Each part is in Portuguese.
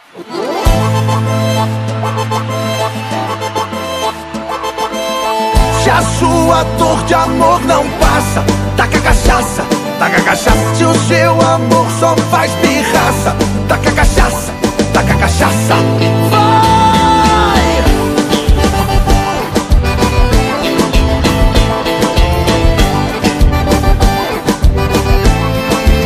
Se a sua dor de amor não passa, taca a cachaça, taca a cachaça. Se o seu amor só faz pirraça, taca a cachaça, taca a cachaça. Vai!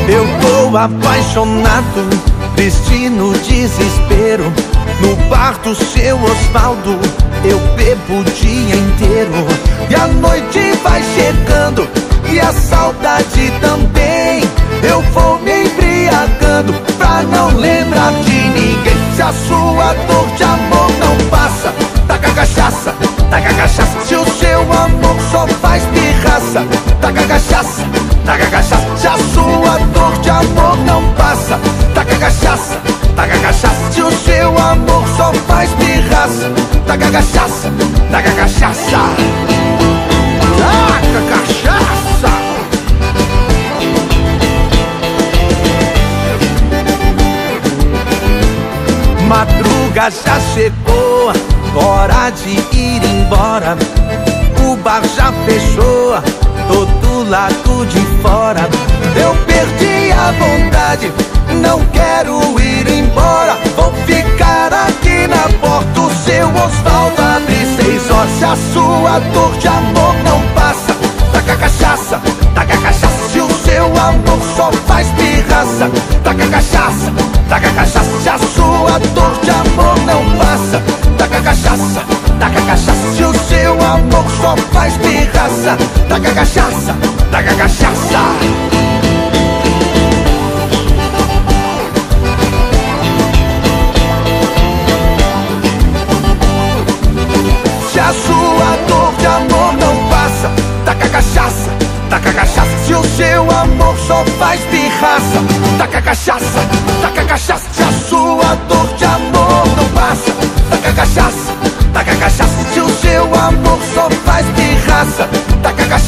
Eu tô apaixonado, destino, desespero. No bar do seu Osvaldo eu bebo o dia inteiro. E a noite vai chegando e a saudade também. Eu vou me embriagando pra não lembrar de ninguém. Se a sua dor de amor não passa, taca a cachaça, taca a cachaça. Se o seu amor só faz pirraça, taca a cachaça, taca a cachaça. Se a sua dor de amor não passa, taca a cachaça, taca a cachaça. Se o seu amor só faz pirraça, taca a cachaça, taca a cachaça. Taca a cachaça. Madruga já chegou, hora de ir embora. O bar já fechou, tô do lado de fora. Eu perdi a vontade, não quero ir embora. Vou ficar aqui na porta, o seu Osvaldo abre 6 horas. Se a sua dor de amor não passa, taca a cachaça, taca a cachaça. Se o seu amor só faz pirraça, taca a cachaça, taca a cachaça. Se a sua dor de amor não passa, taca a cachaça, taca a cachaça. Se o seu amor só faz pirraça, taca a cachaça, taca a cachaça. Se a sua dor de amor não passa, taca a cachaça, taca a cachaça. Se o seu amor só faz pirraça, taca a cachaça, taca a cachaça. Se a sua dor de amor não passa, taca a cachaça, taca a cachaça. Se o seu amor só faz pirraça, taca a cachaça.